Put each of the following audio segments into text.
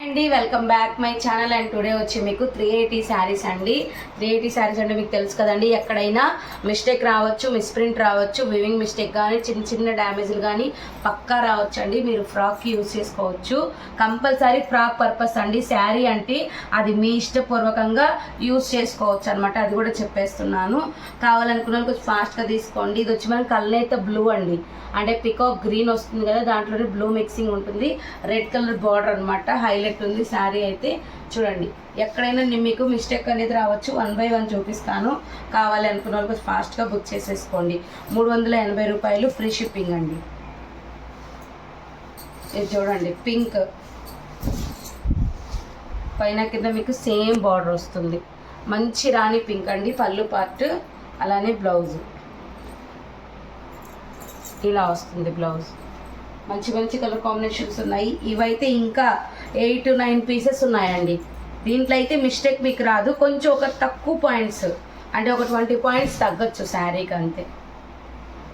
అండి welcome back my channel. And today వచ్చి మీకు 380 శారీస్ అండి. 380 శారీస్ అంటే మీకు తెలుసు కదండి, ఎక్కడైనా మిస్టేక్ రావచ్చు, మిస్ప్రింట్ రావచ్చు, వివింగ్ మిస్టేక్ కానీ చిన్న చిన్న డ్యామేజ్లు కానీ పక్కా రావచ్చు అండి. మీరు ఫ్రాక్కి యూజ్ చేసుకోవచ్చు, కంపల్సరీ ఫ్రాక్ పర్పస్ అండి. శారీ అంటే అది మీ ఇష్టపూర్వకంగా యూజ్ చేసుకోవచ్చు అనమాట, అది కూడా చెప్పేస్తున్నాను. కావాలనుకున్న వాళ్ళు కొంచెం ఫాస్ట్గా తీసుకోండి. ఇది వచ్చి మనకి కల్నేత బ్లూ అండి, అంటే పికాక్ గ్రీన్ వస్తుంది కదా, దాంట్లోనే బ్లూ మిక్సింగ్ ఉంటుంది, రెడ్ కలర్ బార్డర్ అనమాట, హైలైట్ ఉంది శారీ అయితే. చూడండి, ఎక్కడైనా మీకు మిస్టేక్ అనేది రావచ్చు. 1 by 1 చూపిస్తాను. కావాలి అనుకున్న వాళ్ళు ఫాస్ట్గా బుక్ చేసేసుకోండి. 380 రూపాయలు, ఫ్రీ షిప్పింగ్ అండి. ఇది చూడండి, పింక్ పైన కింద మీకు సేమ్ బార్డర్ వస్తుంది, మంచి రాణి పింక్ అండి. పళ్ళు పార్ట్, అలానే బ్లౌజ్ ఇలా వస్తుంది. బ్లౌజ్ మంచి మంచి కలర్ కాంబినేషన్స్ ఉన్నాయి. ఇవైతే ఇంకా 8 to 9 పీసెస్ ఉన్నాయండి. దీంట్లో అయితే మిస్టేక్ మీకు రాదు. కొంచెం ఒక తక్కువ పాయింట్స్ అంటే ఒక 20 పాయింట్స్ తగ్గచ్చు శారీకి అంతే.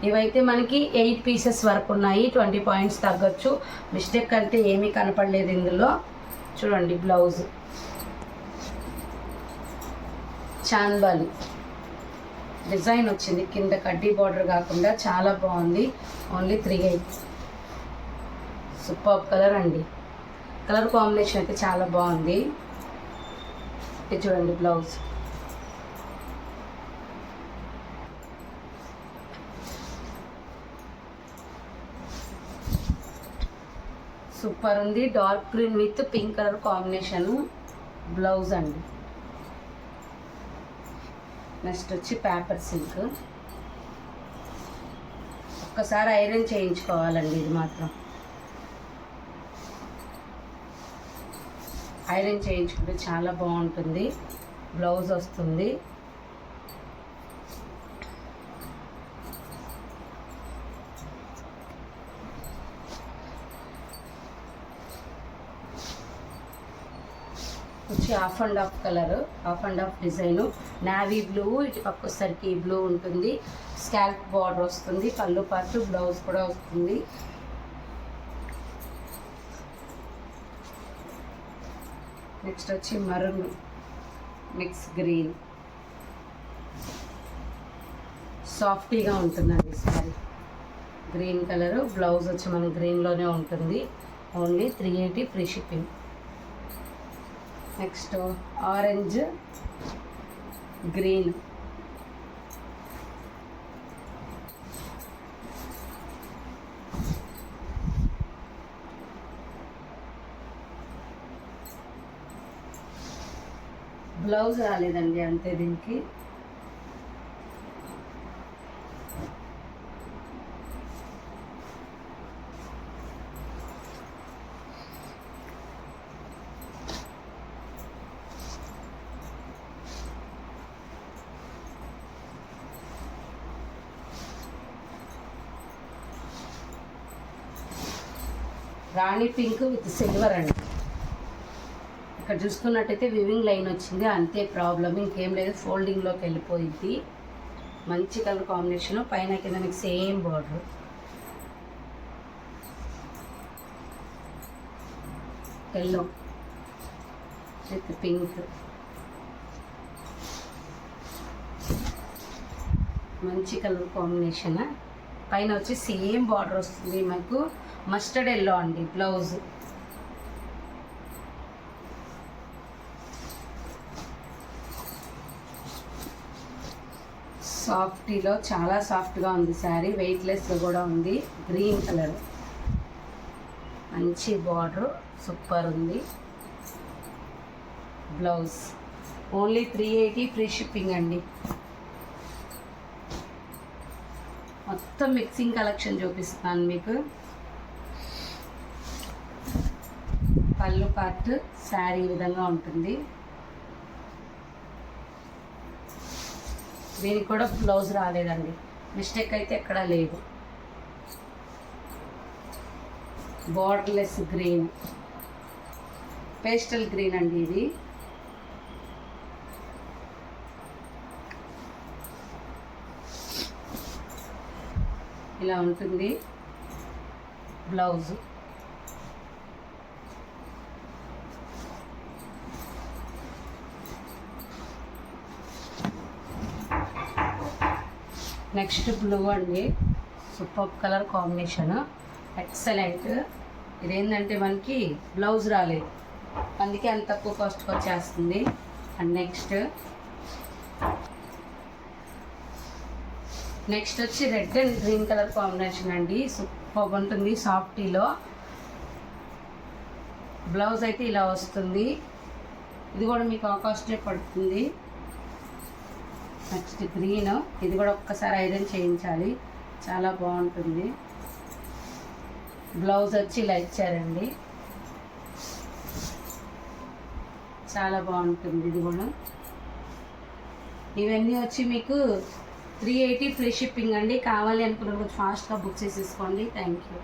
ఇవైతే మనకి 8 పీసెస్ వరకు ఉన్నాయి, 20 పాయింట్స్ తగ్గచ్చు. మిస్టేక్ అంటే ఏమీ కనపడలేదు ఇందులో. చూడండి, బ్లౌజ్ చాంబాలి డిజైన్ వచ్చింది, కింద కడ్డీ బార్డర్ కాకుండా చాలా బాగుంది. ఓన్లీ 380. సూపర్ కలర్ అండి, కలర్ కాంబినేషన్ అయితే చాలా బాగుంది. ఇది చూడండి, బ్లౌజ్ సూపర్ ఉంది. Dark green with pink colour combination blouse అండి. నెక్స్ట్ వచ్చి పేపర్ సిల్క్. ఒక్కసారి ఐరన్ చేయించుకోవాలండి, ఇది మాత్రం ఐరన్ చేయించుకుంటే చాలా బాగుంటుంది. బ్లౌజ్ వస్తుంది. వచ్చి of and of colour, of and of design, navy blue, ఇటు పక్క వచ్చేసరికి బ్లూ ఉంటుంది, స్కాల్ప్ బార్డర్ వస్తుంది, పళ్ళు పాటు, బ్లౌజ్ కూడా వస్తుంది. నెక్స్ట్ వచ్చి మరూన్ మిక్స్ గ్రీన్, సాఫ్టీగా ఉంటుందండి సారీ. గ్రీన్ కలరు, బ్లౌజ్ వచ్చి మన గ్రీన్లోనే ఉంటుంది. Only 380, free shipping. Next orange green, blouse రాలేదండి అంతే దీనికి. రాణి పింక్ విత్ సిల్వర్ అండి. ఇక్కడ చూసుకున్నట్టయితే వివింగ్ లైన్ వచ్చింది, అంతే ప్రాబ్లం, ఇంకేం లేదు. ఫోల్డింగ్లోకి వెళ్ళిపోయింది. మంచి కలర్ కాంబినేషన్, పైన కింద మీకు same border. Yellow with pink, మంచి కలర్ కాంబినేషన్. పైన వచ్చి సేమ్ బార్డర్ వస్తుంది మనకు, మస్టర్డ్ ఎల్లో అండి. బ్లౌజ్ సాఫ్టీలో చాలా సాఫ్ట్గా ఉంది శారీ, వెయిట్లెస్గా కూడా ఉంది. గ్రీన్ కలర్, మంచి బార్డర్, సూపర్ ఉంది. బ్లౌజ్ ఓన్లీ 380, ఫ్రీ షిప్పింగ్ అండి. మొత్తం మిక్సింగ్ కలెక్షన్ చూపిస్తున్నాను మీకు. పళ్ళు పార్ట్ శారీ ఈ విధంగా ఉంటుంది. దీనికి కూడా బ్లౌజ్ రాలేదండి, మిస్టేక్ అయితే ఎక్కడా లేదు. బార్డర్లెస్ గ్రీన్, పేస్టల్ గ్రీన్ అండి ఇది. ఇలా ఉంటుంది బ్లౌజ్. నెక్స్ట్ బ్లూ అండి, సూపర్ కలర్ కాంబినేషన్, ఎక్సలెంట్. ఇదేంటంటే మనకి బ్లౌజ్ రాలేదు, అందుకే అంత తక్కువ కాస్ట్కి వచ్చేస్తుంది. అండ్ నెక్స్ట్ వచ్చి red and green colour combination అండి, సూపర్ ఉంటుంది. సాఫ్టీలో బ్లౌజ్ అయితే ఇలా వస్తుంది, ఇది కూడా మీకు ఆ కాస్టే పడుతుంది. నెక్స్ట్ గ్రీన్, ఇది కూడా ఒక్కసారి ఐరన్ చేయించాలి, చాలా బాగుంటుంది. బ్లౌజ్ వచ్చి ఇలా ఇచ్చారండి, చాలా బాగుంటుంది. ఇది కూడా ఇవన్నీ వచ్చి మీకు 380 ఫ్రీ షిప్పింగ్ అండి. కావాలి అనుకున్న ఫాస్ట్గా బుక్ చేసేసుకోండి. Thank you.